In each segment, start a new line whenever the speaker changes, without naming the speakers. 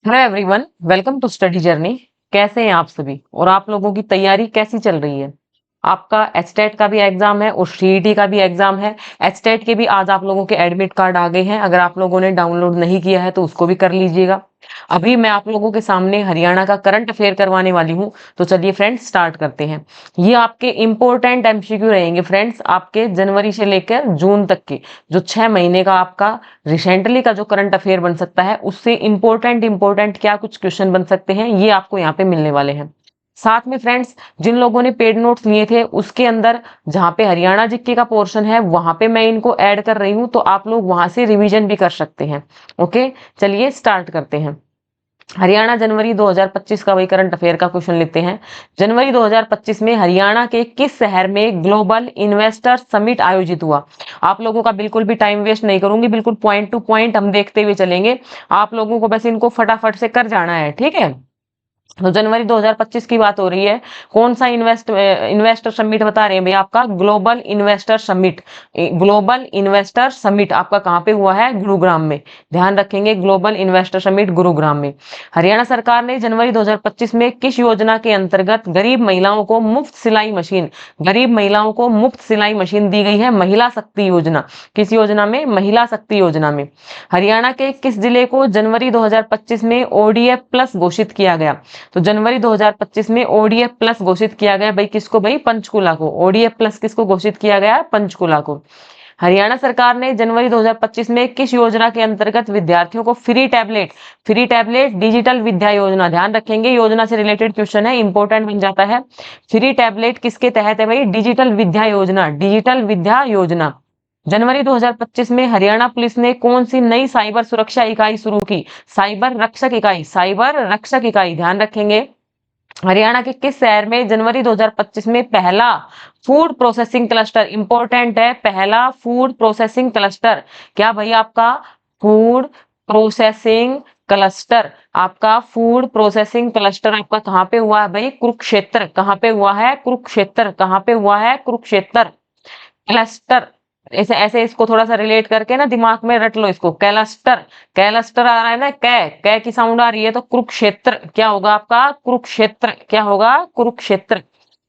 Hello everyone, welcome to study journey. कैसे हैं आप सभी और आप लोगों की तैयारी कैसी चल रही है? आपका एचटेट का भी एग्जाम है और सीईटी का भी एग्जाम है। एचटेट के भी आज आप लोगों के एडमिट कार्ड आ गए हैं। अगर आप लोगों ने डाउनलोड नहीं किया है तो उसको भी कर लीजिएगा। अभी मैं आप लोगों के सामने हरियाणा का करंट अफेयर करवाने वाली हूँ। तो चलिए फ्रेंड्स, स्टार्ट करते हैं। ये आपके इंपॉर्टेंट एमसीक्यू रहेंगे फ्रेंड्स, आपके जनवरी से लेकर जून तक के जो 6 महीने का आपका रिसेंटली का जो करंट अफेयर बन सकता है, उससे इंपॉर्टेंट क्या कुछ क्वेश्चन बन सकते हैं, ये आपको यहाँ पे मिलने वाले हैं। साथ में फ्रेंड्स, जिन लोगों ने पेड नोट्स लिए थे उसके अंदर जहां पे हरियाणा जीके का पोर्शन है वहां पे मैं इनको ऐड कर रही हूं, तो आप लोग वहां से रिवीजन भी कर सकते हैं। ओके, चलिए स्टार्ट करते हैं। हरियाणा जनवरी 2025 का वही करंट अफेयर का क्वेश्चन लेते हैं। जनवरी 2025 में हरियाणा के किस शहर में ग्लोबल इन्वेस्टर समिट आयोजित हुआ? आप लोगों का बिल्कुल भी टाइम वेस्ट नहीं करूंगी, बिल्कुल पॉइंट टू पॉइंट हम देखते हुए चलेंगे। आप लोगों को बस इनको फटाफट से कर जाना है, ठीक है? तो जनवरी 2025 की बात हो रही है। कौन सा इन्वेस्टर समिट बता रहे हैं भैया? आपका global investor summit. Global investor summit आपका कहाँ पे हुआ है? गुरुग्राम में। ध्यान रखेंगे, ग्लोबल इन्वेस्टर समिट गुरुग्राम में। हरियाणा सरकार ने जनवरी 2025 में किस योजना के अंतर्गत गरीब महिलाओं को मुफ्त सिलाई मशीन, गरीब महिलाओं को मुफ्त सिलाई मशीन दी गई है? महिला शक्ति योजना। किस योजना में? महिला शक्ति योजना में। हरियाणा के किस जिले को जनवरी 2025 में ओडीएफ प्लस घोषित किया गया? तो जनवरी 2025 में ओडीएफ प्लस घोषित किया गया भाई, किसको भाई? पंचकुला को। ओडीएफ प्लस किसको घोषित किया गया? पंचकुला को। हरियाणा सरकार ने जनवरी 2025 में किस योजना के अंतर्गत विद्यार्थियों को फ्री टैबलेट डिजिटल विद्या योजना, ध्यान रखेंगे योजना से रिलेटेड क्वेश्चन है, इंपॉर्टेंट बन जाता है। फ्री टैबलेट किसके तहत है भाई? डिजिटल विद्या योजना, डिजिटल विद्या योजना। जनवरी 2025 में हरियाणा पुलिस ने कौन सी नई साइबर सुरक्षा इकाई शुरू की? साइबर रक्षक इकाई, साइबर रक्षक इकाई, ध्यान रखेंगे। हरियाणा के किस शहर में जनवरी 2025 में पहला फूड प्रोसेसिंग क्लस्टर, इंपॉर्टेंट है, पहला फूड प्रोसेसिंग क्लस्टर, क्या भाई? आपका फूड प्रोसेसिंग क्लस्टर, आपका फूड प्रोसेसिंग क्लस्टर आपका कहाँ पे हुआ है भाई? कुरुक्षेत्र। कहाँ पे हुआ है? कुरुक्षेत्र। कहाँ पे हुआ है? कुरुक्षेत्र। क्लस्टर, ऐसे ऐसे इसको थोड़ा सा रिलेट करके ना दिमाग में रट लो इसको। कैलस्टर, कैलस्टर आ रहा है ना, कै की साउंड आ रही है, तो कुरुक्षेत्र क्या होगा आपका? कुरुक्षेत्र। क्या होगा? कुरुक्षेत्र।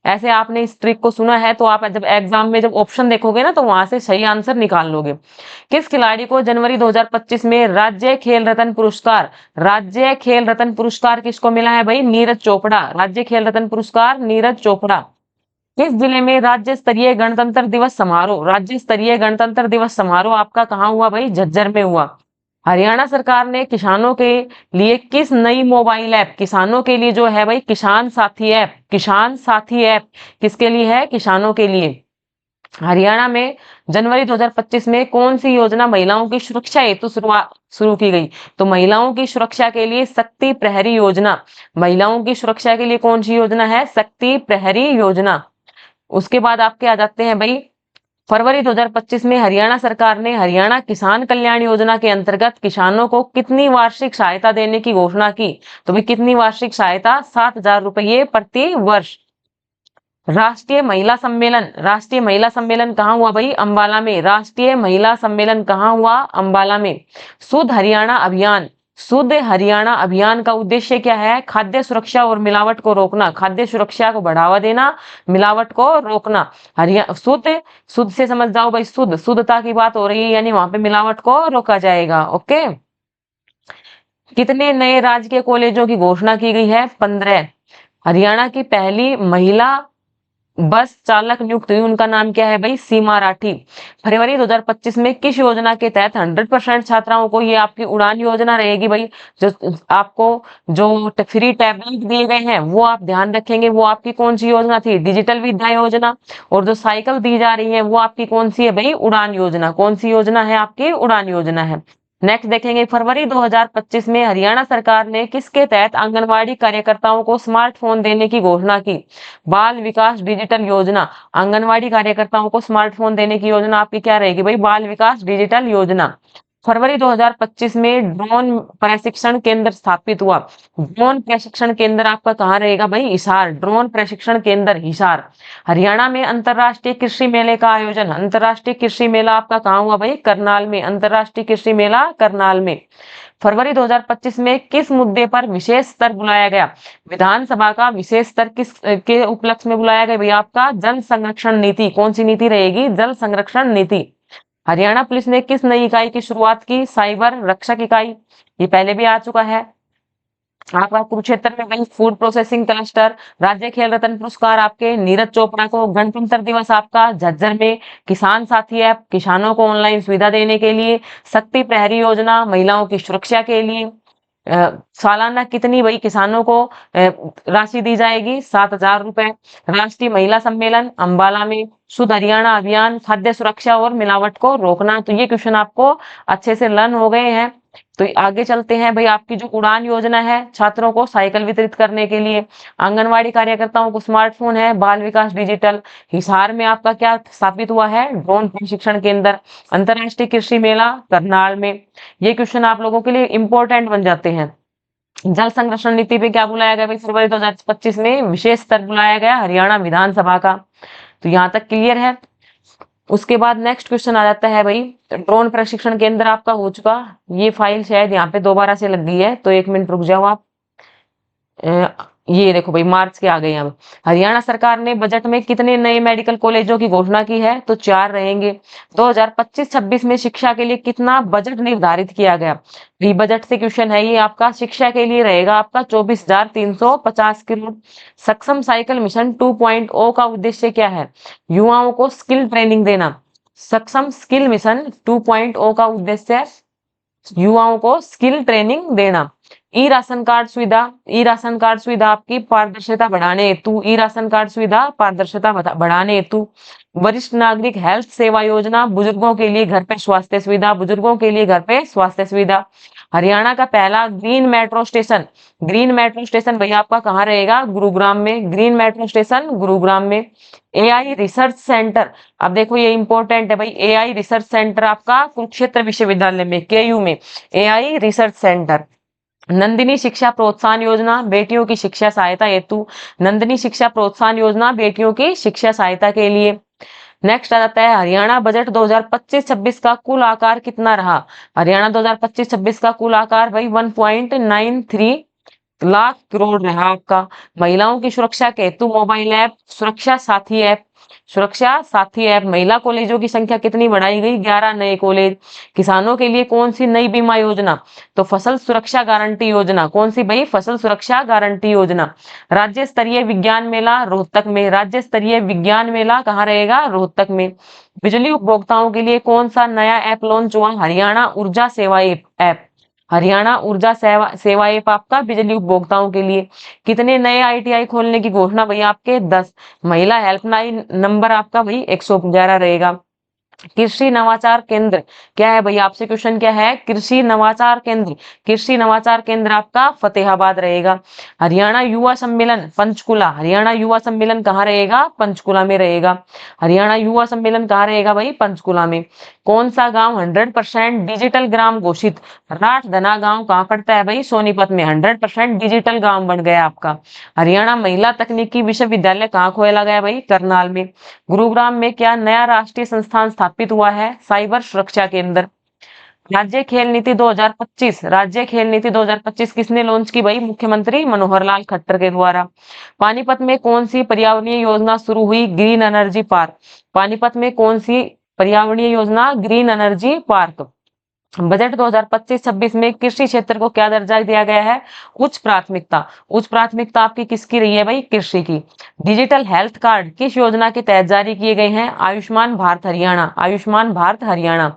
ऐसे आपने इस ट्रिक को सुना है, तो आप जब एग्जाम में जब ऑप्शन देखोगे ना तो वहां से सही आंसर निकाल लोगे। किस खिलाड़ी को जनवरी 2025 में राज्य खेल रत्न पुरस्कार, राज्य खेल रत्न पुरस्कार किसको मिला है भाई? नीरज चोपड़ा। राज्य खेल रत्न पुरस्कार नीरज चोपड़ा। किस जिले में राज्य स्तरीय गणतंत्र दिवस समारोह, राज्य स्तरीय गणतंत्र दिवस समारोह आपका कहाँ हुआ भाई? झज्जर में हुआ। हरियाणा सरकार ने किसानों के लिए किस नई मोबाइल ऐप, किसानों के लिए जो है भाई किसान साथी ऐप, किसान साथी ऐप किसके लिए है? किसानों के लिए। हरियाणा में जनवरी 2025 में कौन सी योजना महिलाओं की सुरक्षा हेतु शुरू की गई? तो महिलाओं की सुरक्षा के लिए शक्ति प्रहरी योजना, महिलाओं की सुरक्षा के लिए कौन सी योजना है? शक्ति प्रहरी योजना। उसके बाद आपके आ जाते हैं भाई, फरवरी 2025 में हरियाणा सरकार ने हरियाणा किसान कल्याण योजना के अंतर्गत किसानों को कितनी वार्षिक सहायता देने की घोषणा की? तो भाई कितनी वार्षिक सहायता? 7,000 रुपये प्रति वर्ष। राष्ट्रीय महिला सम्मेलन, राष्ट्रीय महिला सम्मेलन कहाँ हुआ भाई? अंबाला में। राष्ट्रीय महिला सम्मेलन कहाँ हुआ? अंबाला में। शुद्ध हरियाणा अभियान, शुद्ध हरियाणा अभियान का उद्देश्य क्या है? खाद्य सुरक्षा और मिलावट को रोकना, खाद्य सुरक्षा को बढ़ावा देना, मिलावट को रोकना। हरियाणा शुद्ध, शुद्ध से समझ जाओ भाई, शुद्ध, शुद्धता की बात हो रही है, यानी वहां पे मिलावट को रोका जाएगा। ओके, कितने नए राजकीय कॉलेजों की घोषणा की गई है? 15। हरियाणा की पहली महिला बस चालक नियुक्त हुई, उनका नाम क्या है भाई? सीमा राठी। फरवरी 2025 में किस योजना के तहत 100% छात्राओं को, ये आपकी उड़ान योजना रहेगी भाई, जो आपको जो फ्री टैबलेट दिए गए हैं वो आप ध्यान रखेंगे, वो आपकी कौन सी योजना थी? डिजिटल विद्या योजना। और जो साइकिल दी जा रही है वो आपकी कौन सी है भाई? उड़ान योजना। कौन सी योजना है आपकी? उड़ान योजना है। नेक्स्ट देखेंगे, फरवरी 2025 में हरियाणा सरकार ने किसके तहत आंगनवाड़ी कार्यकर्ताओं को स्मार्टफोन देने की घोषणा की? बाल विकास डिजिटल योजना। आंगनवाड़ी कार्यकर्ताओं को स्मार्टफोन देने की योजना आपकी क्या रहेगी भाई? बाल विकास डिजिटल योजना। फरवरी 2025 में ड्रोन प्रशिक्षण केंद्र स्थापित हुआ। ड्रोन प्रशिक्षण केंद्र आपका कहाँ रहेगा भाई? हिसार। ड्रोन प्रशिक्षण केंद्र हिसार। हरियाणा में अंतरराष्ट्रीय कृषि मेले का आयोजन। अंतरराष्ट्रीय कृषि मेला आपका कहाँ हुआ भाई? करनाल में। अंतरराष्ट्रीय कृषि मेला करनाल में। फरवरी 2025 में किस मुद्दे पर विशेष सत्र बुलाया गया? विधानसभा का विशेष सत्र किस के उपलक्ष्य में बुलाया गया भैया? आपका जल संरक्षण नीति। कौन सी नीति रहेगी? जल संरक्षण नीति। हरियाणा पुलिस ने किस नई इकाई की शुरुआत की? साइबर रक्षक इकाई। ये पहले भी आ चुका है। आपका कुरुक्षेत्र में वही फूड प्रोसेसिंग क्लस्टर। राज्य खेल रत्न पुरस्कार आपके नीरज चोपड़ा को। गणतंत्र दिवस आपका झज्जर में। किसान साथी ऐप किसानों को ऑनलाइन सुविधा देने के लिए। शक्ति प्रहरी योजना महिलाओं की सुरक्षा के लिए। सालाना कितनी भाई किसानों को राशि दी जाएगी? 7,000 रुपए। राष्ट्रीय महिला सम्मेलन अंबाला में। शुद्ध हरियाणा अभियान खाद्य सुरक्षा और मिलावट को रोकना। तो ये क्वेश्चन आपको अच्छे से लर्न हो गए हैं। तो आगे चलते हैं भाई। आपकी जो उड़ान योजना है छात्रों को साइकिल वितरित करने के लिए। आंगनवाड़ी कार्यकर्ताओं को स्मार्टफोन है। बाल विकास डिजिटल। हिसार में आपका क्या स्थापित हुआ है? ड्रोन प्रशिक्षण केंद्र। अंतरराष्ट्रीय कृषि मेला करनाल में। ये क्वेश्चन आप लोगों के लिए इंपॉर्टेंट बन जाते हैं। जल संरक्षण नीति पे क्या बुलाया गया भाई? फरवरी 2025 में विशेष सत्र बुलाया गया हरियाणा विधानसभा का। तो यहाँ तक क्लियर है। उसके बाद नेक्स्ट क्वेश्चन आ जाता है भाई, ड्रोन प्रशिक्षण केंद्र आपका हो चुका। ये फाइल शायद यहाँ पे दोबारा से लग गई है, तो 1 मिनट रुक जाओ आप। ये देखो भाई, मार्च के आ गए हम। हरियाणा सरकार ने बजट में कितने नए मेडिकल कॉलेजों की घोषणा की है? तो 4 रहेंगे। 2025-26 में शिक्षा के लिए कितना बजट निर्धारित किया गया? री बजट से क्वेश्चन है ये आपका। शिक्षा के लिए रहेगा आपका 24,350 करोड़। सक्षम साइकिल मिशन 2.0 का उद्देश्य क्या है? युवाओं को स्किल ट्रेनिंग देना। सक्षम स्किल मिशन 2.0 का उद्देश्य युवाओं को स्किल ट्रेनिंग देना। ई राशन कार्ड सुविधा। ई राशन कार्ड सुविधा आपकी पारदर्शिता बढ़ाने हेतु। ई राशन कार्ड सुविधा पारदर्शिता बढ़ाने हेतु। वरिष्ठ नागरिक हेल्थ सेवा योजना, बुजुर्गों के लिए घर पे स्वास्थ्य सुविधा। बुजुर्गों के लिए घर पे स्वास्थ्य सुविधा। हरियाणा का पहला green metro station. Green metro station भैया आपका कहाँ रहेगा? गुरुग्राम में। ग्रीन मेट्रो स्टेशन गुरुग्राम में। AI research centre. अब देखो ये इंपॉर्टेंट है भाई। एआई रिसर्च सेंटर आपका कुरुक्षेत्र विश्वविद्यालय में, केयू में। AI research centre. नंदिनी शिक्षा प्रोत्साहन योजना, बेटियों की शिक्षा सहायता हेतु। नंदिनी शिक्षा प्रोत्साहन योजना बेटियों की शिक्षा सहायता के लिए। नेक्स्ट आ जाता है हरियाणा बजट 2025-26 का कुल आकार कितना रहा? हरियाणा 2025-26 का कुल आकार भाई 1.93 लाख करोड़ रहा आपका। महिलाओं की सुरक्षा के हेतु मोबाइल ऐप सुरक्षा साथी ऐप। सुरक्षा साथी ऐप। महिला कॉलेजों की संख्या कितनी बढ़ाई गई? 11 नए कॉलेज। किसानों के लिए कौन सी नई बीमा योजना? तो फसल सुरक्षा गारंटी योजना। कौन सी भाई? फसल सुरक्षा गारंटी योजना। राज्य स्तरीय विज्ञान मेला रोहतक में। राज्य स्तरीय विज्ञान मेला कहाँ रहेगा? रोहतक में। बिजली उपभोक्ताओं के लिए कौन सा नया ऐप लॉन्च हुआ? हरियाणा ऊर्जा सेवा ऐप। हरियाणा ऊर्जा सेवा ऐप आपका बिजली उपभोक्ताओं के लिए। कितने नए आईटीआई खोलने की घोषणा भाई? आपके 10। महिला हेल्पलाइन नंबर आपका भाई 111 रहेगा। कृषि नवाचार केंद्र क्या है भैया? आपसे क्वेश्चन क्या है? कृषि नवाचार केंद्र। कृषि नवाचार केंद्र आपका फतेहाबाद रहेगा। हरियाणा युवा सम्मेलन पंचकुला। हरियाणा युवा सम्मेलन कहाँ रहेगा? पंचकुला में रहेगा। हरियाणा युवा सम्मेलन कहाँ रहेगा भाई? पंचकुला में। कौन सा गांव 100% डिजिटल ग्राम घोषित? राठधना गांव कहाँ पड़ता है भाई? सोनीपत में। 100% डिजिटल गांव बन गया आपका। हरियाणा महिला तकनीकी विश्वविद्यालय कहाँ खोला गया भाई? करनाल में। गुरुग्राम में क्या नया राष्ट्रीय संस्थान स्थापित हुआ है? साइबर सुरक्षा केंद्र। राज्य खेल नीति 2025। राज्य खेल नीति 2025 किसने लॉन्च की भाई? मुख्यमंत्री मनोहर लाल खट्टर के द्वारा। पानीपत में कौन सी पर्यावरणीय योजना शुरू हुई? Green energy park. पानीपत में कौन सी पर्यावरणीय योजना? Green energy park. बजट 2025-26 में कृषि क्षेत्र को क्या दर्जा दिया गया है? उच्च प्राथमिकता। उच्च प्राथमिकता आपकी किसकी रही है भाई? कृषि की। डिजिटल हेल्थ कार्ड किस योजना के तहत जारी किए गए हैं? आयुष्मान भारत हरियाणा। आयुष्मान भारत हरियाणा।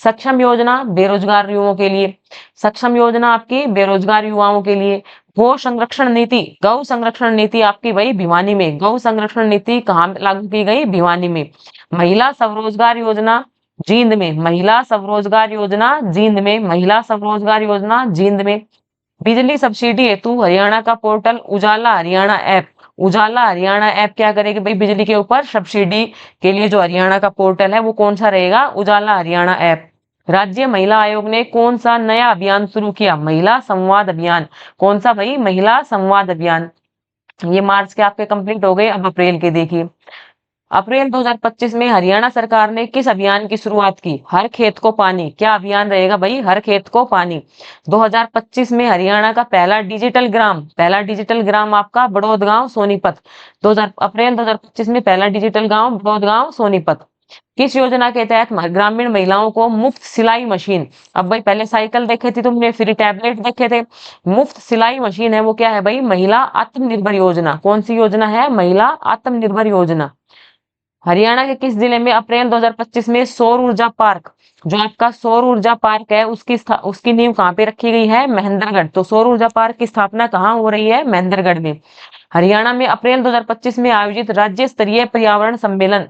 सक्षम योजना बेरोजगार युवाओं के लिए। सक्षम योजना आपकी बेरोजगार युवाओं के लिए। गौ संरक्षण नीति। गौ संरक्षण नीति आपकी भाई भिवानी में। गौ संरक्षण नीति कहाँ लागू की गई? भिवानी में। महिला स्वरोजगार योजना जींद में। महिला स्वरोजगार योजना जींद में। महिला स्वरोजगार योजना जींद में। बिजली सब्सिडी हेतु हरियाणा का पोर्टल उजाला हरियाणा ऐप। उजाला हरियाणा ऐप क्या करेगी भाई? बिजली के ऊपर सब्सिडी के लिए जो हरियाणा का पोर्टल है वो कौन सा रहेगा? उजाला हरियाणा ऐप। राज्य महिला आयोग ने कौन सा नया अभियान शुरू किया? महिला संवाद अभियान। कौन सा भाई? महिला संवाद अभियान। ये मार्च के आपके कंप्लीट हो गए, अब अप्रैल के देखिए। अप्रैल 2025 में हरियाणा सरकार ने किस अभियान की शुरुआत की? हर खेत को पानी। क्या अभियान रहेगा भाई? हर खेत को पानी। 2025 में हरियाणा का पहला डिजिटल ग्राम आपका बड़ौद गांव सोनीपत। 2000 अप्रैल 2025 में पहला डिजिटल गांव बड़ौद गांव सोनीपत। किस योजना के तहत ग्रामीण महिलाओं को मुफ्त सिलाई मशीन? अब भाई पहले साइकिल देखे थे तुमने, फ्री टैबलेट देखे थे, मुफ्त सिलाई मशीन है वो क्या है भाई? महिला आत्मनिर्भर योजना। कौन सी योजना है? महिला आत्मनिर्भर योजना। हरियाणा के किस जिले में अप्रैल 2025 में सौर ऊर्जा पार्क, जो आपका सौर ऊर्जा पार्क है उसकी नींव कहाँ पे रखी गई है? महेंद्रगढ़। तो सौर ऊर्जा पार्क की स्थापना कहाँ हो रही है? महेंद्रगढ़ में। हरियाणा में अप्रैल 2025 में आयोजित राज्य स्तरीय पर्यावरण सम्मेलन,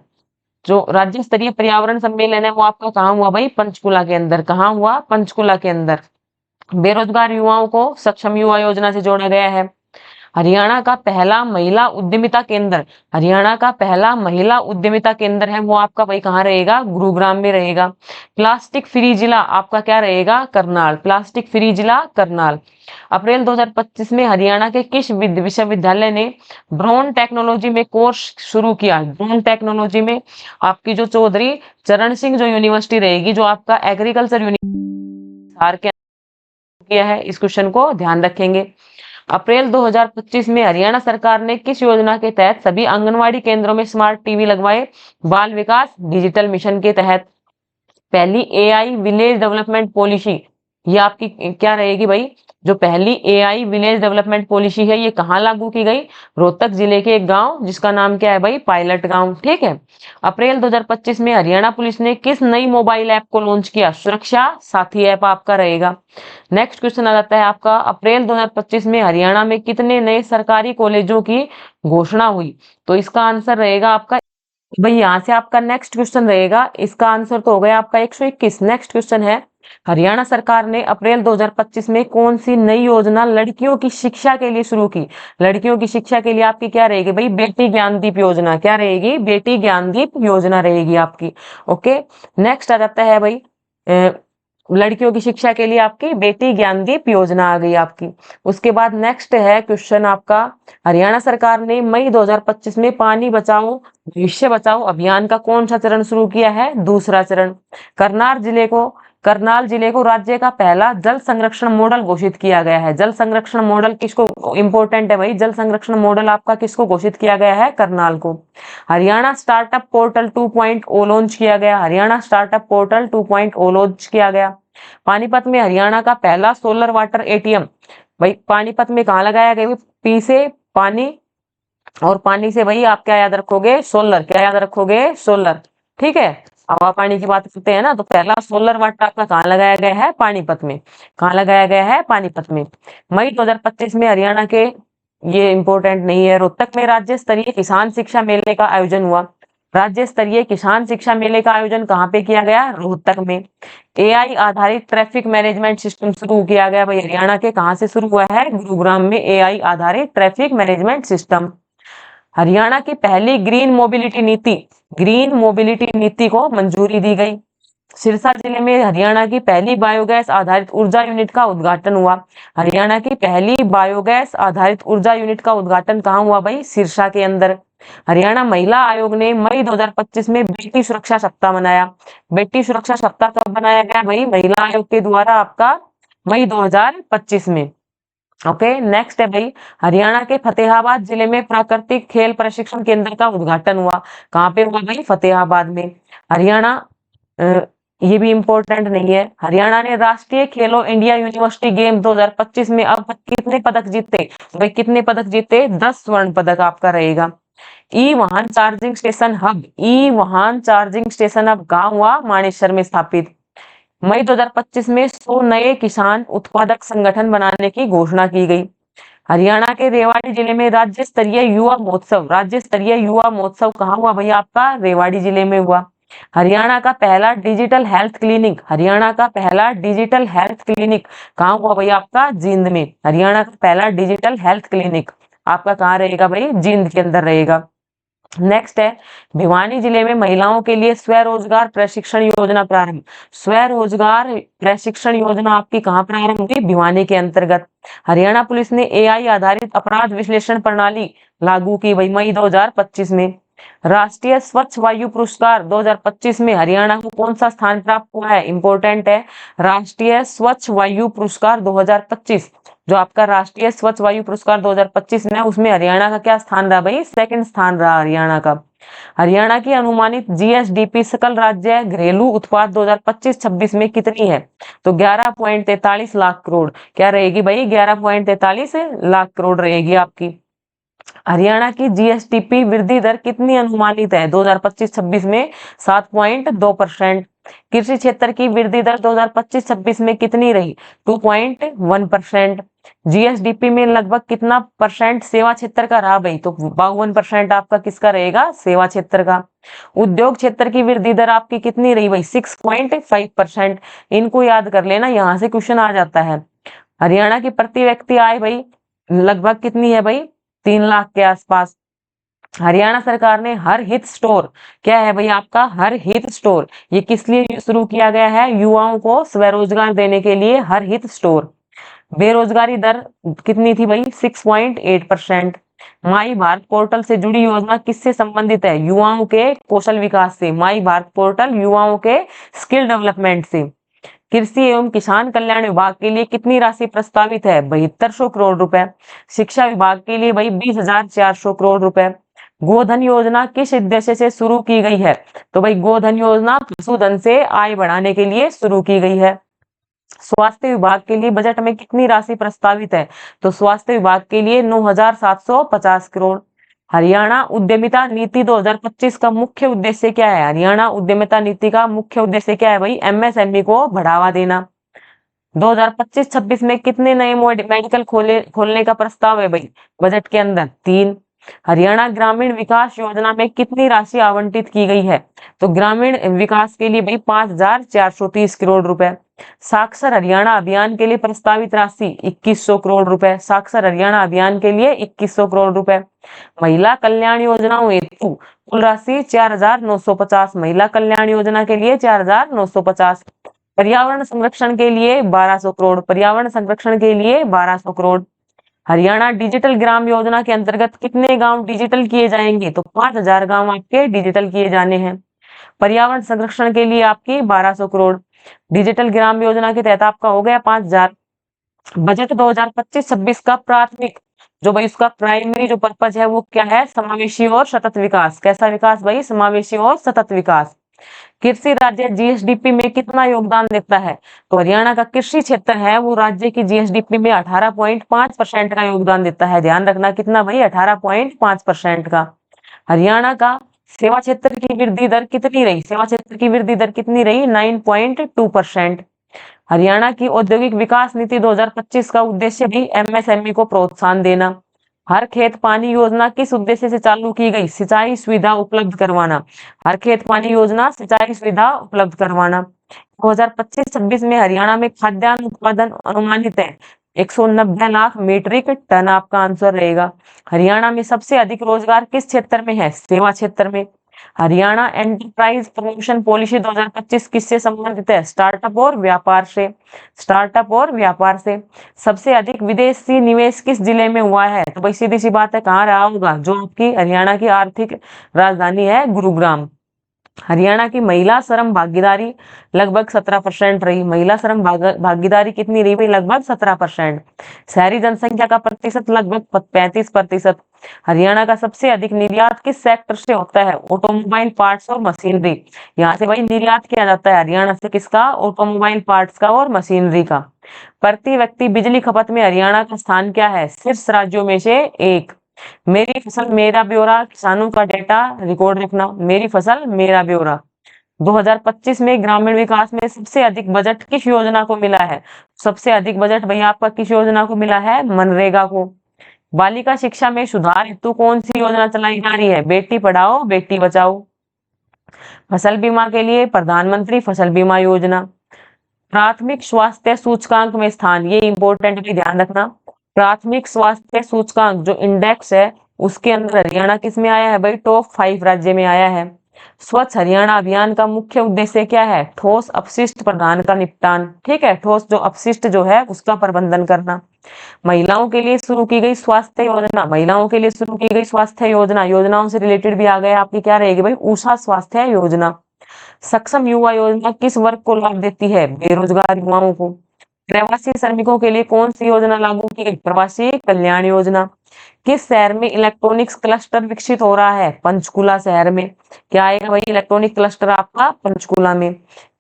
जो राज्य स्तरीय पर्यावरण सम्मेलन है वो आपका कहाँ हुआ भाई? पंचकुला के अंदर। कहाँ हुआ? पंचकुला के अंदर। बेरोजगार युवाओं को सक्षम युवा योजना से जोड़ा गया है। हरियाणा का पहला महिला उद्यमिता केंद्र, हरियाणा का पहला महिला उद्यमिता केंद्र है वो आपका भाई कहाँ रहेगा? गुरुग्राम में रहेगा। प्लास्टिक फ्री जिला आपका क्या रहेगा? करनाल। प्लास्टिक फ्री जिला करनाल। अप्रैल 2025 में हरियाणा के किस विश्वविद्यालय ने ड्रोन टेक्नोलॉजी में कोर्स शुरू किया? ड्रोन टेक्नोलॉजी में आपकी जो चौधरी चरण सिंह जो यूनिवर्सिटी रहेगी, जो आपका एग्रीकल्चर यूनिवर्सिटी किया है, इस क्वेश्चन को ध्यान रखेंगे। अप्रैल 2025 में हरियाणा सरकार ने किस योजना के तहत सभी आंगनवाड़ी केंद्रों में स्मार्ट टीवी लगवाए? बाल विकास डिजिटल मिशन के तहत। पहली एआई विलेज डेवलपमेंट पॉलिसी, ये आपकी क्या रहेगी भाई? जो पहली एआई विलेज डेवलपमेंट पॉलिसी है ये कहाँ लागू की गई? रोहतक जिले के एक गांव जिसका नाम क्या है भाई? पायलट गांव। ठीक है। अप्रैल 2025 में हरियाणा पुलिस ने किस नई मोबाइल ऐप को लॉन्च किया? सुरक्षा साथी ऐप आपका रहेगा। नेक्स्ट क्वेश्चन आ जाता है आपका, अप्रैल 2025 में हरियाणा में कितने नए सरकारी कॉलेजों की घोषणा हुई? तो इसका आंसर रहेगा आपका भाई, यहाँ से आपका नेक्स्ट क्वेश्चन रहेगा, इसका आंसर तो हो गया आपका 121। नेक्स्ट क्वेश्चन है, हरियाणा सरकार ने अप्रैल 2025 में कौन सी नई योजना लड़कियों की शिक्षा के लिए शुरू की? लड़कियों की शिक्षा के लिए आपकी क्या रहेगी भाई? बेटी ज्ञानदीप योजना। क्या रहेगी? बेटी ज्ञानदीप योजना रहेगी आपकी। ओके। नेक्स्ट आ जाता है भाई, लड़कियों की शिक्षा के लिए आपकी बेटी ज्ञानदीप योजना आ गई आपकी। उसके बाद नेक्स्ट है क्वेश्चन आपका, हरियाणा सरकार ने मई 2025 में पानी बचाओ भविष्य बचाओ अभियान का कौन सा चरण शुरू किया है? दूसरा चरण। करनाल जिले को राज्य का पहला जल संरक्षण मॉडल घोषित किया गया है। जल संरक्षण मॉडल किसको इंपॉर्टेंट है भाई? जल संरक्षण मॉडल आपका किसको घोषित किया गया है? करनाल को। हरियाणा स्टार्टअप पोर्टल 2.0 लॉन्च किया गया। हरियाणा स्टार्टअप पोर्टल 2.0 लॉन्च किया गया। पानीपत में हरियाणा का पहला सोलर वाटर एटीएम, भाई पानीपत में कहाँ लगाया गया? पी से पानी, और पानी से भाई आप क्या याद रखोगे? सोलर। क्या याद रखोगे? सोलर। ठीक है। हवा पानी की बात करते हैं ना, तो पहला सोलर वाटर आपका कहाँ लगाया गया है? पानीपत में। कहाँ लगाया गया है? पानीपत में। मई 2025 में हरियाणा के, ये इंपॉर्टेंट नहीं है, रोहतक में राज्य स्तरीय किसान शिक्षा मेले का आयोजन हुआ। राज्य स्तरीय किसान शिक्षा मेले का आयोजन कहाँ पे किया गया? रोहतक में। एआई आधारित ट्रैफिक मैनेजमेंट सिस्टम शुरू किया गया भाई, हरियाणा के कहाँ से शुरू हुआ है? गुरुग्राम में एआई आधारित ट्रैफिक मैनेजमेंट सिस्टम। हरियाणा की पहली ग्रीन मोबिलिटी नीति को मंजूरी दी गई। सिरसा जिले में हरियाणा की पहली बायोगैस आधारित ऊर्जा यूनिट का उद्घाटन हुआ। हरियाणा की पहली बायोगैस आधारित ऊर्जा यूनिट का उद्घाटन कहाँ हुआ भाई? सिरसा के अंदर। हरियाणा महिला आयोग ने मई 2025 में बेटी सुरक्षा सप्ताह मनाया। बेटी सुरक्षा सप्ताह कब बनाया गया भाई? महिला आयोग के द्वारा आपका मई 2025 में। ओके। नेक्स्ट है भाई, हरियाणा के फतेहाबाद जिले में प्राकृतिक खेल प्रशिक्षण केंद्र का उद्घाटन हुआ। कहाँ पे हुआ भाई? फतेहाबाद में। हरियाणा, ये भी इंपॉर्टेंट नहीं है, हरियाणा ने राष्ट्रीय खेलो इंडिया यूनिवर्सिटी गेम 2025 में अब कितने पदक जीते? भाई कितने पदक जीते? 10 स्वर्ण पदक आपका रहेगा। ई वाहन चार्जिंग स्टेशन अब कहाँ हुआ? मानेसर में स्थापित। मई 2025 में 100 नए किसान उत्पादक संगठन बनाने की घोषणा की गई। हरियाणा के रेवाड़ी जिले में राज्य स्तरीय युवा महोत्सव कहाँ हुआ भैया? आपका रेवाड़ी जिले में हुआ। हरियाणा का पहला डिजिटल हेल्थ क्लिनिक कहाँ हुआ भैया? आपका जींद में। हरियाणा का पहला डिजिटल हेल्थ क्लिनिक आपका कहाँ रहेगा भाई? जींद के अंदर रहेगा। नेक्स्ट है भिवानी जिले में महिलाओं के लिए स्वरोजगार प्रशिक्षण योजना प्रारंभ। स्वरोजगार प्रशिक्षण योजना आपकी कहाँ प्रारंभ हुई? भिवानी के अंतर्गत। हरियाणा पुलिस ने एआई आधारित अपराध विश्लेषण प्रणाली लागू की वही मई 2025 में। राष्ट्रीय स्वच्छ वायु पुरस्कार 2025 में हरियाणा को कौन सा स्थान प्राप्त हुआ है? इंपॉर्टेंट है, राष्ट्रीय स्वच्छ वायु पुरस्कार 2025, जो आपका राष्ट्रीय स्वच्छ वायु पुरस्कार 2025 में उसमें हरियाणा का क्या स्थान रहा भाई? सेकंड स्थान रहा हरियाणा का। हरियाणा की अनुमानित जीएसडीपी सकल राज्य घरेलू उत्पाद 2025-26 में कितनी है? तो 11.43 लाख करोड़। क्या रहेगी भाई? 11.43 लाख करोड़ रहेगी आपकी। हरियाणा की जीएसडीपी वृद्धि दर कितनी अनुमानित है 2025-26 में? 7.2%। कृषि क्षेत्र की वृद्धि दर 2025-26 में कितनी रही? 2.1%। जीएसडीपी में लगभग कितना परसेंट सेवा क्षेत्र का रहा भाई? तो 52% आपका किसका रहेगा? सेवा क्षेत्र का। उद्योग क्षेत्र की वृद्धि दर आपकी कितनी रही भाई? 6.5%। इनको याद कर लेना, यहाँ से क्वेश्चन आ जाता है। हरियाणा की प्रति व्यक्ति आय भाई लगभग कितनी है भाई? 3 लाख के आसपास। हरियाणा सरकार ने हर हित स्टोर, क्या है भाई आपका? हर हित स्टोर, ये किस लिए शुरू किया गया है? युवाओं को स्वरोजगार देने के लिए हर हित स्टोर। बेरोजगारी दर कितनी थी भाई? 6.8%। माई भारत पोर्टल से जुड़ी योजना किससे संबंधित है? युवाओं के कौशल विकास से। माई भारत पोर्टल युवाओं के स्किल डेवलपमेंट से। कृषि एवं किसान कल्याण विभाग के लिए कितनी राशि प्रस्तावित है? 7200 करोड़ रुपए। शिक्षा विभाग के लिए भाई 20,400 करोड़ रुपए। गोधन योजना किस उद्देश्य से शुरू की गई है? तो भाई गोधन योजना पशुधन से आय बढ़ाने के लिए शुरू की गई है। स्वास्थ्य विभाग के लिए बजट में कितनी राशि प्रस्तावित है? तो स्वास्थ्य विभाग के लिए 9,750 करोड़। हरियाणा उद्यमिता नीति 2025 का मुख्य उद्देश्य क्या है? हरियाणा उद्यमिता नीति का मुख्य उद्देश्य क्या है भाई? एमएसएमई को बढ़ावा देना। 2025-26 में कितने नए मेडिकल खोलने का प्रस्ताव है भाई बजट के अंदर? 3। हरियाणा ग्रामीण विकास योजना में कितनी राशि आवंटित की गई है? तो ग्रामीण विकास के लिए भाई 5,430 करोड़ रुपए। साक्षर हरियाणा अभियान के लिए प्रस्तावित राशि 2100 करोड़ रुपए। साक्षर हरियाणा अभियान के लिए 2100 करोड़ रुपए। महिला कल्याण योजनाओं हेतु कुल राशि 4,950। महिला कल्याण योजना के लिए 4,950। पर्यावरण संरक्षण के लिए 1200 करोड़। पर्यावरण संरक्षण के लिए 1200 करोड़। हरियाणा डिजिटल ग्राम योजना के अंतर्गत कितने गांव डिजिटल किए जाएंगे? तो 5,000 गांव आपके डिजिटल किए जाने हैं। पर्यावरण संरक्षण के लिए आपकी 1200 करोड़। डिजिटल ग्राम योजना के तहत आपका हो गया 5,000। बजट 2025-26 का प्राथमिक जो भाई उसका प्राइमरी जो पर्पज है वो क्या है? समावेशी और सतत विकास। कैसा विकास भाई? समावेशी और सतत विकास। कृषि राज्य जीएसडीपी में कितना योगदान देता है? तो हरियाणा का कृषि क्षेत्र है वो राज्य की जीएसडीपी में 18.5% का योगदान देता है। ध्यान रखना कितना भाई? 18.5% का। हरियाणा का सेवा क्षेत्र की वृद्धि दर कितनी रही? सेवा क्षेत्र की वृद्धि दर कितनी रही? 9.2%। हरियाणा की औद्योगिक विकास नीति 2025 का उद्देश्य भी एमएसएमई को प्रोत्साहन देना। हर खेत पानी योजना किस उद्देश्य से चालू की गई? सिंचाई सुविधा उपलब्ध करवाना। हर खेत पानी योजना सिंचाई सुविधा उपलब्ध करवाना। 2025-26 में हरियाणा में खाद्यान्न उत्पादन अनुमानित है 190 लाख मीट्रिक टन। आपका आंसर रहेगा। हरियाणा में सबसे अधिक रोजगार किस क्षेत्र में है? सेवा क्षेत्र में। हरियाणा एंटरप्राइज प्रमोशन पॉलिसी 2025 किससे संबंधित है? स्टार्टअप और व्यापार से। स्टार्टअप और व्यापार से। सबसे अधिक विदेशी निवेश किस जिले में हुआ है? तो भाई सीधी सी बात है, कहाँ रहा होगा? जो आपकी हरियाणा की आर्थिक राजधानी है गुरुग्राम। हरियाणा की महिला श्रम भागीदारी लगभग 17% रही। महिला श्रम भागीदारी कितनी रही भाई? लगभग 17%। शहरी जनसंख्या का प्रतिशत लगभग 35%। हरियाणा का सबसे अधिक निर्यात किस सेक्टर से होता है? ऑटोमोबाइल पार्ट्स और मशीनरी। यहाँ से भाई निर्यात किया जाता है हरियाणा से किसका? ऑटोमोबाइल पार्ट्स का और मशीनरी का। प्रति व्यक्ति बिजली खपत में हरियाणा का स्थान क्या है? शीर्ष राज्यों में से एक। मेरी फसल मेरा ब्यौरा, किसानों का डेटा रिकॉर्ड रखना। मेरी फसल मेरा ब्यौरा। 2025 में ग्रामीण विकास में सबसे अधिक बजट किस योजना को मिला है? सबसे अधिक बजट भैया आपका किस योजना को मिला है? मनरेगा को। बालिका शिक्षा में सुधार हेतु कौन सी योजना चलाई जा रही है? बेटी पढ़ाओ बेटी बचाओ। फसल बीमा के लिए प्रधानमंत्री फसल बीमा योजना। प्राथमिक स्वास्थ्य सूचकांक में स्थान, ये इंपॉर्टेंट भी ध्यान रखना। प्राथमिक स्वास्थ्य सूचकांक जो इंडेक्स है उसके अंदर हरियाणा किस में आया है भाई? टॉप 5 राज्य में आया है। स्वच्छ हरियाणा अभियान का मुख्य उद्देश्य क्या है? ठोस अपशिष्ट प्रदान का निपटान, ठीक है, ठोस जो अपशिष्ट जो है उसका प्रबंधन करना। महिलाओं के लिए शुरू की गई स्वास्थ्य योजना, महिलाओं के लिए शुरू की गई स्वास्थ्य योजना, योजनाओं से रिलेटेड भी आ गया आपकी, क्या रहेगी भाई? ऊषा स्वास्थ्य योजना। सक्षम युवा योजना किस वर्ग को लाभ देती है? बेरोजगार युवाओं को। प्रवासी श्रमिकों के लिए कौन सी योजना लागू की गई? प्रवासी कल्याण योजना। किस शहर में इलेक्ट्रॉनिक्स क्लस्टर विकसित हो रहा है? पंचकुला शहर में। क्या आएगा भाई? इलेक्ट्रॉनिक क्लस्टर आपका पंचकुला में।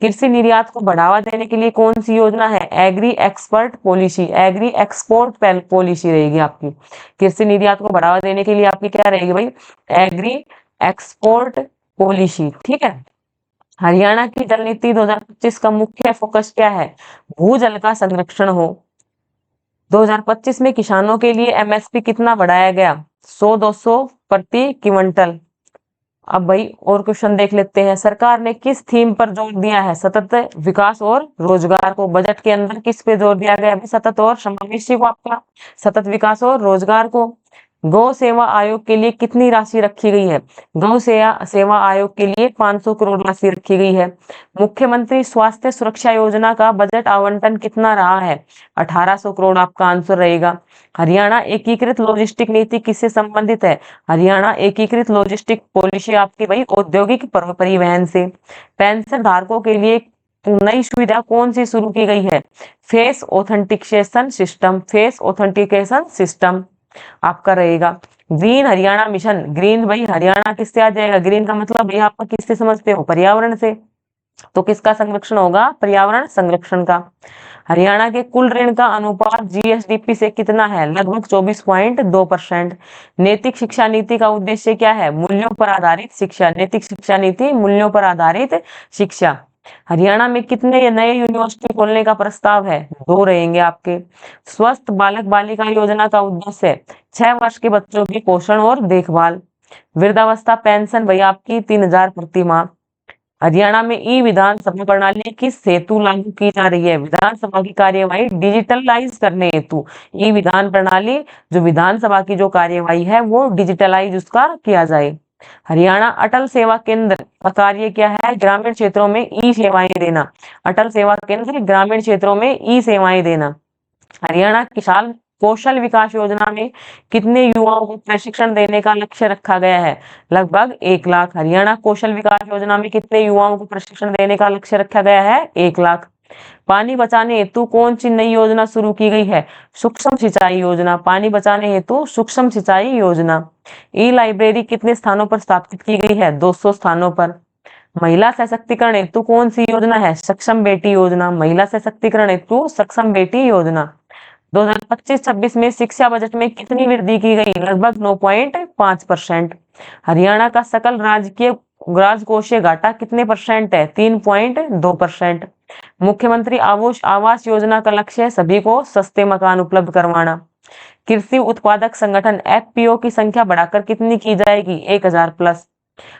कृषि निर्यात को बढ़ावा देने के लिए कौन सी योजना है? Agri expert policy, agri export policy रहेगी आपकी। कृषि निर्यात को बढ़ावा देने के लिए आपकी क्या रहेगी भाई? एग्री एक्सपोर्ट पॉलिसी, ठीक है। हरियाणा की जल नीति 2025 का मुख्य फोकस क्या है? भूजल का संरक्षण हो। 2025 में किसानों के लिए एमएसपी कितना बढ़ाया गया? 100-200 प्रति क्विंटल। अब भाई और क्वेश्चन देख लेते हैं। सरकार ने किस थीम पर जोर दिया है? सतत विकास और रोजगार को। बजट के अंदर किस पे जोर दिया गया है? सतत और समावेशी को, आपका सतत विकास और रोजगार को। गौ सेवा आयोग के लिए कितनी राशि रखी गई है? गौ सेवा आयोग के लिए 500 करोड़ राशि रखी गई है। मुख्यमंत्री स्वास्थ्य सुरक्षा योजना का बजट आवंटन कितना रहा है? 1800 करोड़ आपका आंसर रहेगा। हरियाणा एकीकृत लॉजिस्टिक नीति किससे संबंधित है? हरियाणा एकीकृत लॉजिस्टिक पॉलिसी आपकी भाई औद्योगिक परिवहन से। पेंशन धारकों के लिए नई सुविधा कौन सी शुरू की गई है? Face authentication system, face authentication system आपका रहेगा। ग्रीन हरियाणा मिशन, ग्रीन भाई हरियाणा किससे आ जाएगा? ग्रीन का मतलब भैया आपका किससे समझते हो? पर्यावरण से। तो किसका संरक्षण होगा? पर्यावरण संरक्षण का। हरियाणा के कुल ऋण का अनुपात जीएसडीपी से कितना है? लगभग 24.2%। नैतिक शिक्षा नीति का उद्देश्य क्या है? मूल्यों पर आधारित शिक्षा। नैतिक शिक्षा नीति मूल्यों पर आधारित शिक्षा। हरियाणा में कितने नए यूनिवर्सिटी खोलने का प्रस्ताव है? 2 रहेंगे आपके। स्वस्थ बालक बालिका योजना का उद्देश्य 6 वर्ष के बच्चों की पोषण और देखभाल। वृद्धावस्था पेंशन भैया आपकी 3000 प्रति माह। हरियाणा में ई विधानसभा प्रणाली किस हेतु लागू की जा रही है? विधानसभा की कार्यवाही डिजिटलाइज करने हेतु। ई विधान प्रणाली, जो विधानसभा की जो कार्यवाही है वो डिजिटलाइज उसका किया जाए। हरियाणा अटल सेवा केंद्र का कार्य क्या है? ग्रामीण क्षेत्रों में ई सेवाएं देना। अटल सेवा केंद्र ग्रामीण क्षेत्रों में ई सेवाएं देना। हरियाणा किसान कौशल विकास योजना में कितने युवाओं को प्रशिक्षण देने का लक्ष्य रखा गया है? लगभग 1 लाख। हरियाणा कौशल विकास योजना में कितने युवाओं को प्रशिक्षण देने का लक्ष्य रखा गया है? 1 लाख। पानी बचाने हेतु कौन सी नई योजना शुरू की गई है? सूक्ष्म सिंचाई योजना। पानी बचाने हेतु सूक्ष्म सिंचाई योजना। ई लाइब्रेरी कितने स्थानों पर स्थापित की गई है? 200 स्थानों पर। महिला सशक्तिकरण हेतु कौन सी योजना है? सक्षम बेटी योजना। महिला सशक्तिकरण हेतु सक्षम बेटी योजना। 2025-26 में शिक्षा बजट में कितनी वृद्धि की गई? लगभग 9.5%। हरियाणा का सकल राजकोषीय घाटा कितने परसेंट है? 3.2%। मुख्यमंत्री आवास योजना का लक्ष्य है सभी को सस्ते मकान उपलब्ध करवाना। कृषि उत्पादक संगठन एफपीओ की संख्या बढ़ाकर कितनी की जाएगी? 1000 प्लस।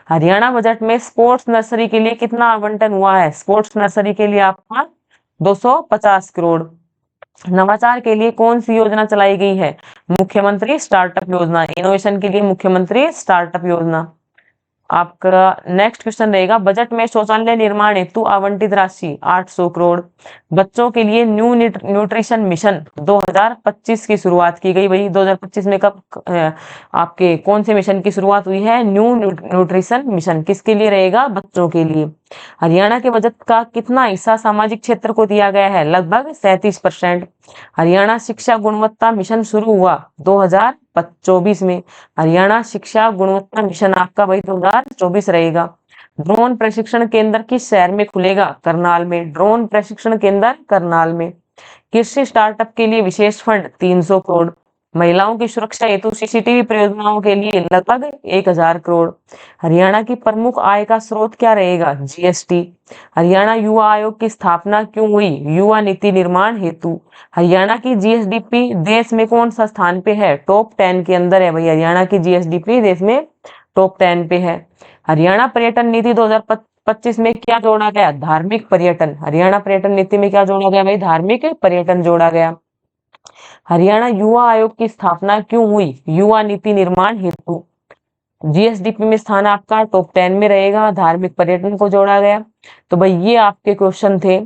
हरियाणा बजट में स्पोर्ट्स नर्सरी के लिए कितना आवंटन हुआ है? स्पोर्ट्स नर्सरी के लिए आपका 250 करोड़। नवाचार के लिए कौन सी योजना चलाई गई है? मुख्यमंत्री स्टार्टअप योजना। इनोवेशन के लिए मुख्यमंत्री स्टार्टअप योजना। आपका नेक्स्ट क्वेश्चन रहेगा, बजट में शौचालय निर्माण हेतु आवंटित राशि 800 करोड़। बच्चों के लिए न्यू न्यूट्रिशन मिशन 2025 की शुरुआत की गई। वही 2025 में कब आपके कौन से मिशन की शुरुआत हुई है? New nutrition mission. किसके लिए रहेगा? बच्चों के लिए। हरियाणा के बजट का कितना हिस्सा सामाजिक क्षेत्र को दिया गया है? लगभग 37%। हरियाणा शिक्षा गुणवत्ता मिशन शुरू हुआ 2024 में। हरियाणा शिक्षा गुणवत्ता मिशन आपका भाई 2024 रहेगा। ड्रोन प्रशिक्षण केंद्र किस शहर में खुलेगा? करनाल में। ड्रोन प्रशिक्षण केंद्र करनाल में। कृषि स्टार्टअप के लिए विशेष फंड 300 करोड़। महिलाओं की सुरक्षा हेतु सीसीटीवी परियोजनाओं के लिए लगभग 1000 करोड़। हरियाणा की प्रमुख आय का स्रोत क्या रहेगा? जीएसटी। हरियाणा युवा आयोग की स्थापना क्यों हुई? युवा नीति निर्माण हेतु। हरियाणा की जीएसडीपी देश में कौन सा स्थान पे है? टॉप 10 के अंदर है भाई। हरियाणा की जीएसडीपी देश में टॉप 10 पे है। हरियाणा पर्यटन नीति 2025 में क्या जोड़ा गया? धार्मिक पर्यटन। हरियाणा पर्यटन नीति में क्या जोड़ा गया भाई? धार्मिक पर्यटन जोड़ा गया। हरियाणा युवा आयोग की स्थापना क्यों हुई? युवा नीति निर्माण हेतु। जीएसडीपी में स्थान आपका टॉप 10 में रहेगा। धार्मिक पर्यटन को जोड़ा गया। तो भाई ये आपके क्वेश्चन थे,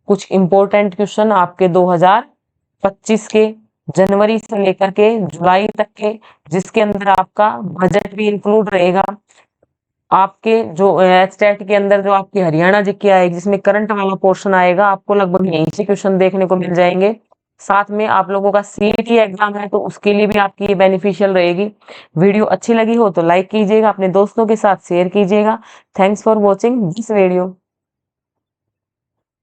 कुछ इंपॉर्टेंट क्वेश्चन आपके 2025 के जनवरी से लेकर के जुलाई तक के, जिसके अंदर आपका बजट भी इंक्लूड रहेगा। आपके जो स्टेट के अंदर जो आपकी हरियाणा जीके आएगी, जिसमें करंट वाला पोर्शन आएगा, आपको लगभग यहीं से क्वेश्चन देखने को मिल जाएंगे। साथ में आप लोगों का सीईटी एग्जाम है, तो उसके लिए भी आपकी ये बेनिफिशियल रहेगी। वीडियो अच्छी लगी हो तो लाइक कीजिएगा, अपने दोस्तों के साथ शेयर कीजिएगा। Thanks for watching this video.